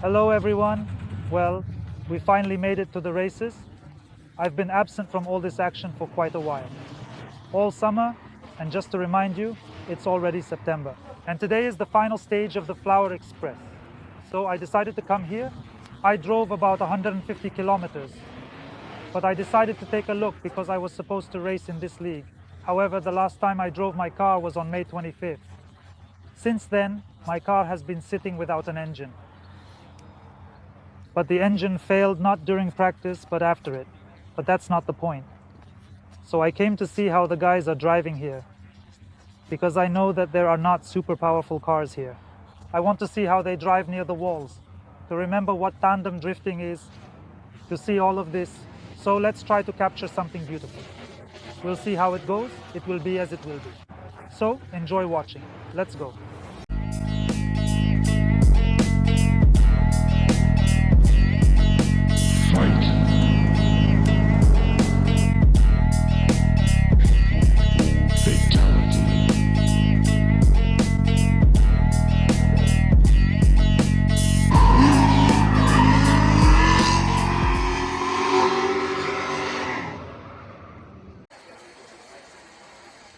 Hello everyone. Well, we finally made it to the races. I've been absent from all this action for quite a while. All summer, and just to remind you, it's already September. And today is the final stage of the Flower Express. So I decided to come here. I drove about 150 kilometers, but I decided to take a look because I was supposed to race in this league. However, the last time I drove my car was on May 25th. Since then, my car has been sitting without an engine. But the engine failed not during practice, but after it. But that's not the point. So I came to see how the guys are driving here, because I know that there are not super powerful cars here. I want to see how they drive near the walls, to remember what tandem drifting is, to see all of this. So let's try to capture something beautiful. We'll see how it goes. It will be as it will be. So enjoy watching. Let's go.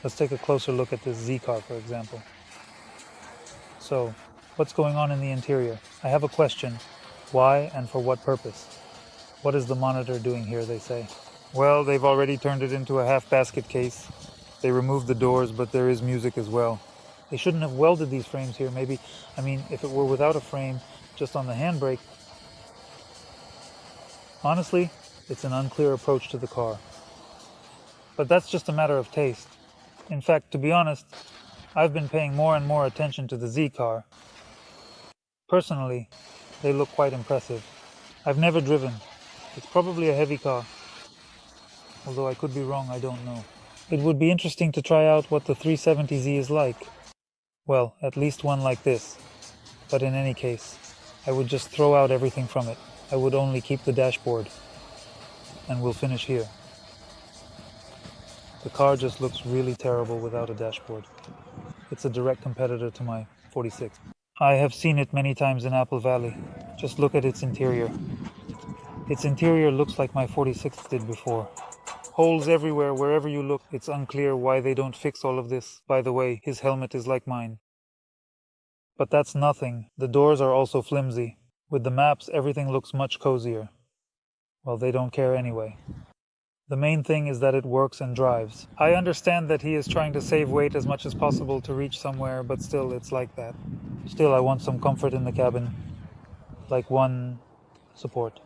Let's take a closer look at this Z car, for example. So, what's going on in the interior? I have a question. Why and for what purpose? What is the monitor doing here, they say? Well, they've already turned it into a half basket case. They removed the doors, but there is music as well. They shouldn't have welded these frames here, maybe. I mean, if it were without a frame, just on the handbrake. Honestly, it's an unclear approach to the car. But that's just a matter of taste. In fact, to be honest, I've been paying more and more attention to the Z car. Personally, they look quite impressive. I've never driven. It's probably a heavy car. Although I could be wrong, I don't know. It would be interesting to try out what the 370Z is like. Well, at least one like this. But in any case, I would just throw out everything from it. I would only keep the dashboard. And we'll finish here. The car just looks really terrible without a dashboard. It's a direct competitor to my 46. I have seen it many times in Apple Valley. Just look at its interior. Its interior looks like my 46 did before. Holes everywhere, wherever you look. It's unclear why they don't fix all of this. By the way, his helmet is like mine. But that's nothing. The doors are also flimsy. With the maps, everything looks much cozier. Well, they don't care anyway. The main thing is that it works and drives. I understand that he is trying to save weight as much as possible to reach somewhere, but still, it's like that. Still, I want some comfort in the cabin. Like one support.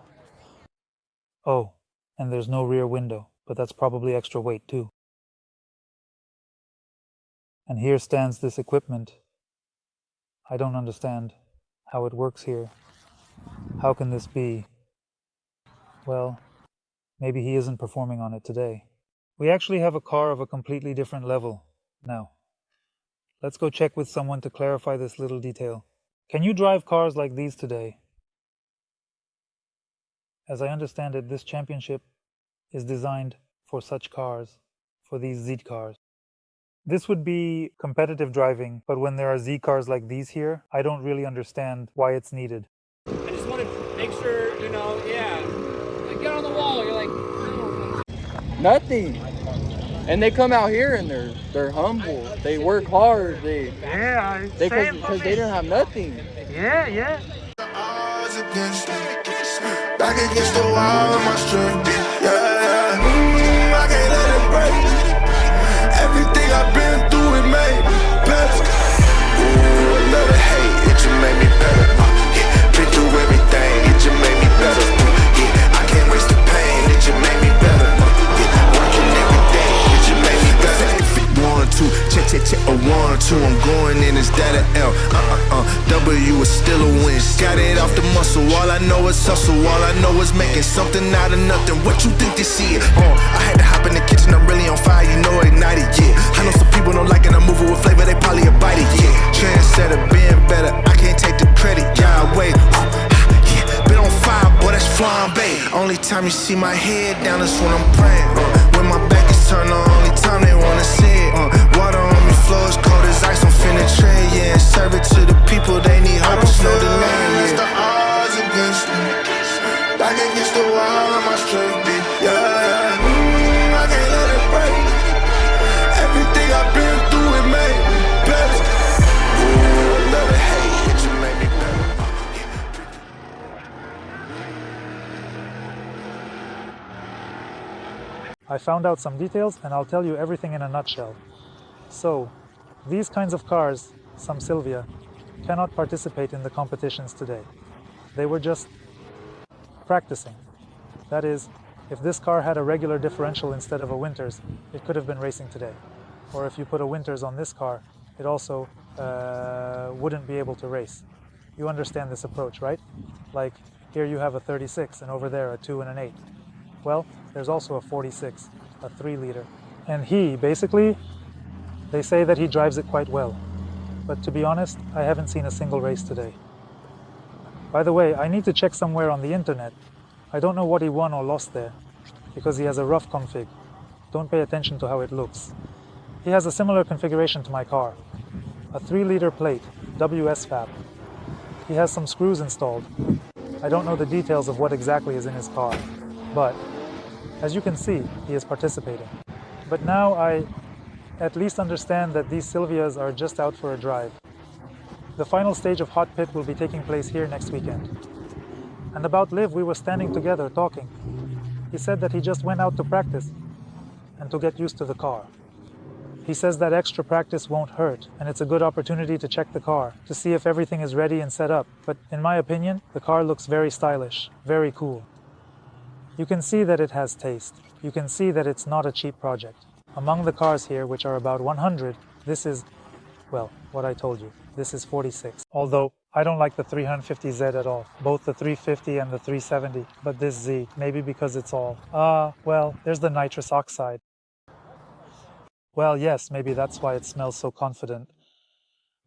Oh, and there's no rear window, but that's probably extra weight too. And here stands this equipment. I don't understand how it works here. How can this be? Well, maybe he isn't performing on it today. We actually have a car of a completely different level now. Let's go check with someone to clarify this little detail. Can you drive cars like these today? As I understand it, this championship is designed for such cars, for these Z cars. This would be competitive driving, but when there are Z cars like these here, I don't really understand why it's needed. I just want to make sure, like get on the wall, you're like, oh. Nothing. And they come out here and they're humble. They work hard. Because they don't have nothing. Yeah. Back against the wall with my strength. Yeah. I can't let it break. Everything I've been through, it made me better. Ooh, I love it, hate, it just made me better. Been through everything, it just made me better. I can't waste the pain, it just made me better. Working every day, it just made me better. If it 1, 2, check, a 1, 2, I'm going in instead of L. W is still a win. Got it off the muscle, all I know is hustle. All I know is making something out of nothing. What you think they see it? I had to hop in the kitchen, I'm really on fire, you know ignited, yeah. I know some people don't like it, I'm moving with flavor, they probably a bite it, yeah. Trendsetter, being better, I can't take the credit, yeah, wait. Yeah, been on fire, boy, that's flambe. Only time you see my head down is when I'm praying. When my back is turned, the only time they wanna see it. Water on me, floor is cold as ice, I'm finna trade, yeah. And serve it to the people, they need hope, it's no delay, yeah. back against the wall of my strength. Yeah, I can't let it break. Everything I've been through, it made me better. Ooh, I love it, hate it, you made me better. I found out some details and I'll tell you everything in a nutshell. So, these kinds of cars, some Silvia, cannot participate in the competitions today. They were just practicing. That is, if this car had a regular differential instead of a Winters, it could have been racing today. Or if you put a Winters on this car, it also wouldn't be able to race. You understand this approach, right? Like, here you have a 36 and over there a 2 and an 8. Well, there's also a 46, a 3-liter. And he, basically, they say that he drives it quite well. But to be honest, I haven't seen a single race today. By the way, I need to check somewhere on the internet. I don't know what he won or lost there, because he has a rough config. Don't pay attention to how it looks. He has a similar configuration to my car. A 3-liter plate, WS Fab. He has some screws installed. I don't know the details of what exactly is in his car, but as you can see, he is participating. But now I at least understand that these Silvias are just out for a drive. The final stage of Hot Pit will be taking place here next weekend. And about Liv, we were standing together talking. He said that he just went out to practice and to get used to the car. He says that extra practice won't hurt, and it's a good opportunity to check the car, to see if everything is ready and set up. But in my opinion, the car looks very stylish, very cool. You can see that it has taste. You can see that it's not a cheap project. Among the cars here, which are about 100, this is, well, what I told you. This is 46. Although, I don't like the 350Z at all. Both the 350 and the 370. But this Z, maybe because it's all... well, there's the nitrous oxide. Well, yes, maybe that's why it smells so confident.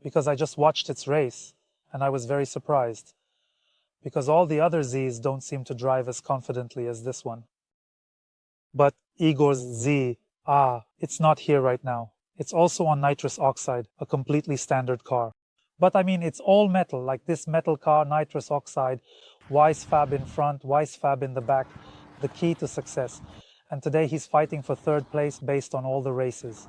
Because I just watched its race, and I was very surprised. Because all the other Zs don't seem to drive as confidently as this one. But Igor's Z, it's not here right now. It's also on nitrous oxide, a completely standard car. But I mean, it's all metal, like this metal car, nitrous oxide, Weiss Fab in front, Weiss Fab in the back, the key to success. And today he's fighting for third place based on all the races.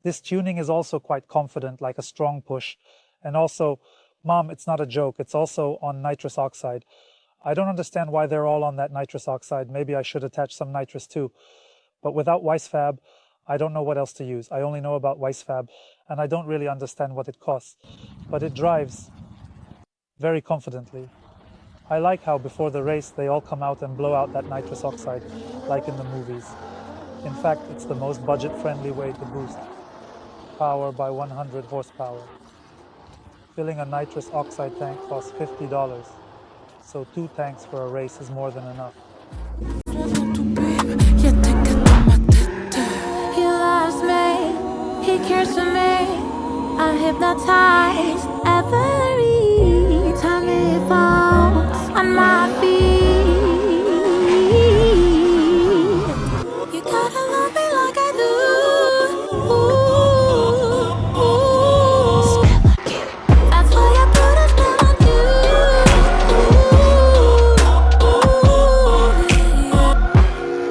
This tuning is also quite confident, like a strong push. And also, Mom, it's not a joke, it's also on nitrous oxide. I don't understand why they're all on that nitrous oxide. Maybe I should attach some nitrous too. But without Weiss Fab, I don't know what else to use. I only know about Weiss Fab, and I don't really understand what it costs. But it drives very confidently. I like how before the race they all come out and blow out that nitrous oxide, like in the movies. In fact, it's the most budget-friendly way to boost power by 100 horsepower. Filling a nitrous oxide tank costs $50, so 2 tanks for a race is more than enough. He loves me, he cares for me. I'm hypnotized every time he falls on my feet. You gotta love me like I do. Ooh, ooh. That's why I put a spell on you. Ooh,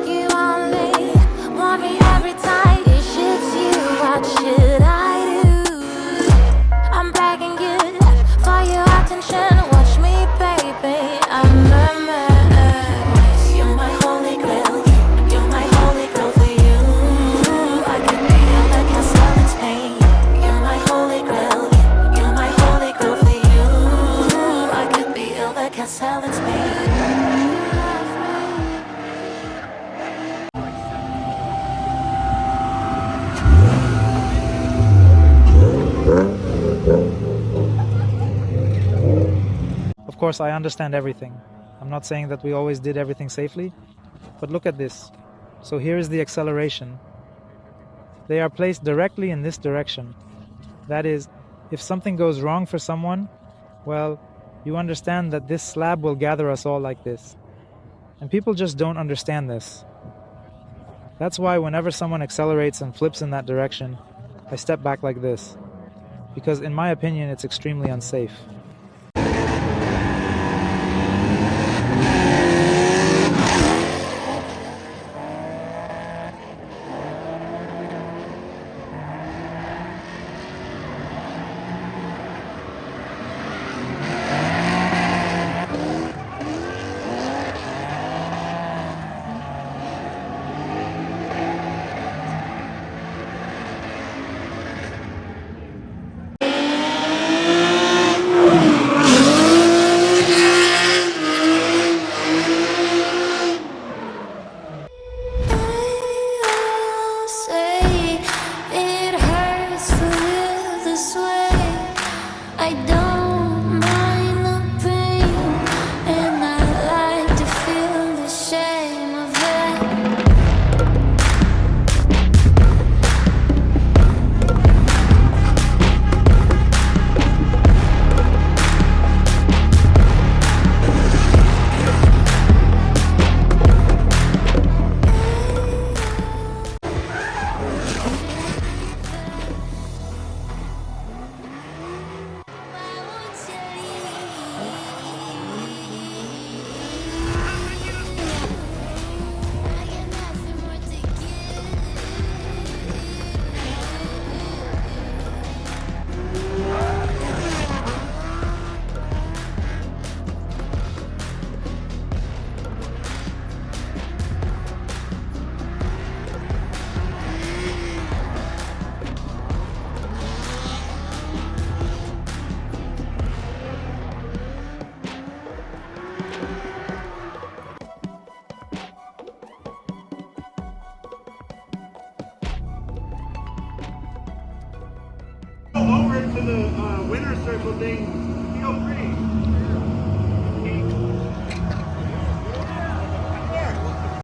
you want me every time. It shits you, what should I do? I'm begging you for your attention. Watch me, baby, I'm a mess. You're my holy grail. You're my holy grail for you. I could be the castle in Spain. You're my holy grail. You're my holy grail for you. I could be the castle in Spain. Of course, I understand everything. I'm not saying that we always did everything safely, but look at this. So here is the acceleration. They are placed directly in this direction. That is, if something goes wrong for someone, well, you understand that this slab will gather us all like this. And people just don't understand this. That's why whenever someone accelerates and flips in that direction, I step back like this. Because in my opinion, it's extremely unsafe. beautiful thing, feel free.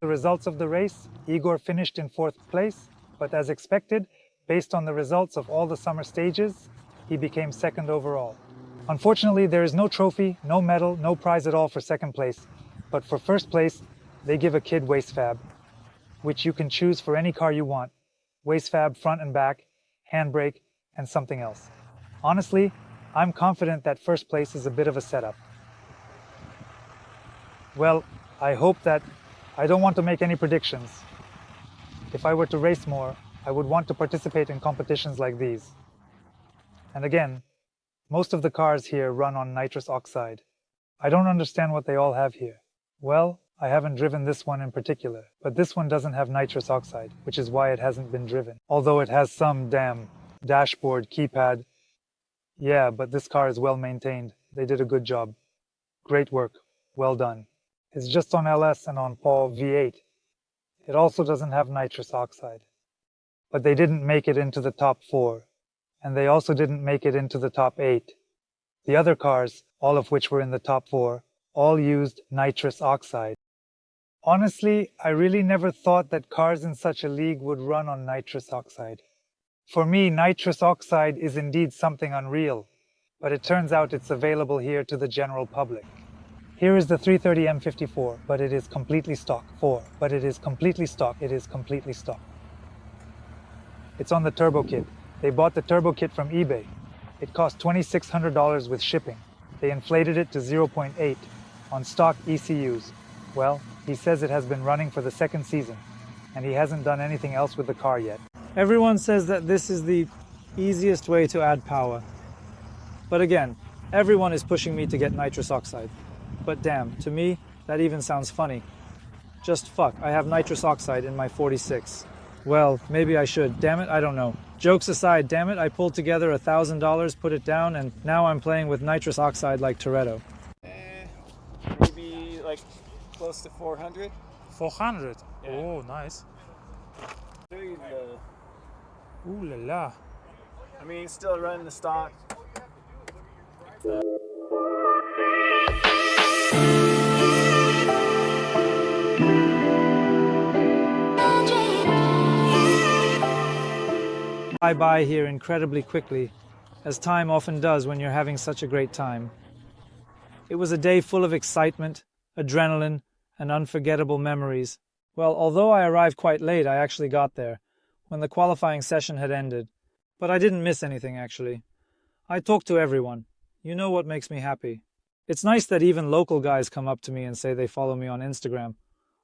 The results of the race, Igor finished in 4th place, but as expected, based on the results of all the summer stages, he became 2nd overall. Unfortunately, there is no trophy, no medal, no prize at all for 2nd place, but for 1st place, they give a kid Wastefab, which you can choose for any car you want. Wastefab front and back, handbrake, and something else. Honestly, I'm confident that 1st place is a bit of a setup. Well, I hope that I don't want to make any predictions. If I were to race more, I would want to participate in competitions like these. And again, most of the cars here run on nitrous oxide. I don't understand what they all have here. Well, I haven't driven this one in particular, but this one doesn't have nitrous oxide, which is why it hasn't been driven. Although it has some damn dashboard, keypad. Yeah, but this car is well maintained. They did a good job. Great work. Well done. It's just on LS and on Paul V8. It also doesn't have nitrous oxide. But they didn't make it into the top 4. And they also didn't make it into the top 8. The other cars, all of which were in the top 4, all used nitrous oxide. Honestly, I really never thought that cars in such a league would run on nitrous oxide. For me, nitrous oxide is indeed something unreal, but it turns out it's available here to the general public. Here is the 330 M54, but it is completely stock. But it is completely stock. It is completely stock. It's on the turbo kit. They bought the turbo kit from eBay. It cost $2,600 with shipping. They inflated it to 0.8 on stock ECUs. Well, he says it has been running for the 2nd season, and he hasn't done anything else with the car yet. Everyone says that this is the easiest way to add power. But again, everyone is pushing me to get nitrous oxide. But damn, to me, that even sounds funny. Just fuck, I have nitrous oxide in my 46. Well, maybe I should. Damn it, I don't know. Jokes aside, damn it, I pulled together $1,000, put it down, and now I'm playing with nitrous oxide like Toretto. Maybe like close to 400. 400? Yeah. Oh, nice. Ooh Ooh la la. I mean, still running the stock. I by here incredibly quickly, as time often does when you're having such a great time. It was a day full of excitement, adrenaline, and unforgettable memories. Well, although I arrived quite late, I actually got there, when the qualifying session had ended. But I didn't miss anything, actually. I talked to everyone. You know what makes me happy. It's nice that even local guys come up to me and say they follow me on Instagram,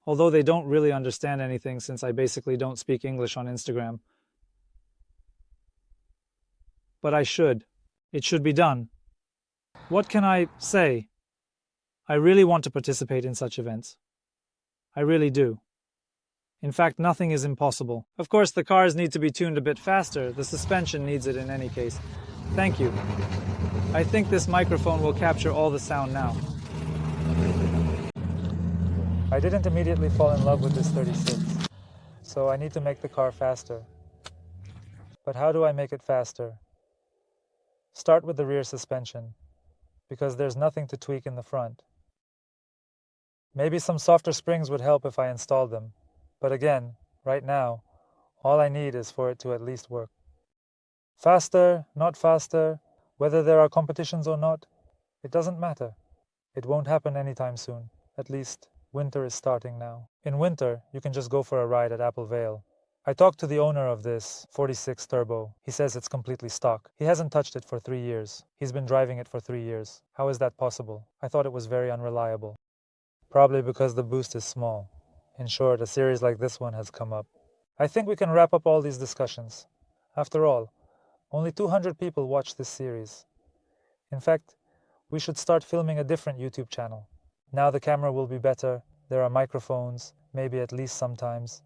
although they don't really understand anything since I basically don't speak English on Instagram. But I should. It should be done. What can I say? I really want to participate in such events. I really do. In fact, nothing is impossible. Of course, the cars need to be tuned a bit faster. The suspension needs it in any case. Thank you. I think this microphone will capture all the sound now. I didn't immediately fall in love with this 36, so I need to make the car faster. But how do I make it faster? Start with the rear suspension, because there's nothing to tweak in the front. Maybe some softer springs would help if I installed them, but again, right now, all I need is for it to at least work. Faster, not faster, whether there are competitions or not, it doesn't matter. It won't happen anytime soon. At least, winter is starting now. In winter, you can just go for a ride at Apple Vale. I talked to the owner of this 46 Turbo. He says it's completely stock. He hasn't touched it for 3 years. He's been driving it for 3 years. How is that possible? I thought it was very unreliable. Probably because the boost is small. In short, a series like this one has come up. I think we can wrap up all these discussions. After all, only 200 people watch this series. In fact, we should start filming a different YouTube channel. Now the camera will be better, there are microphones, maybe at least sometimes.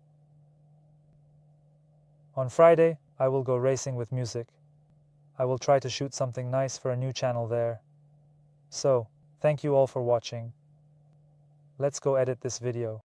On Friday, I will go racing with music. I will try to shoot something nice for a new channel there. So, thank you all for watching. Let's go edit this video.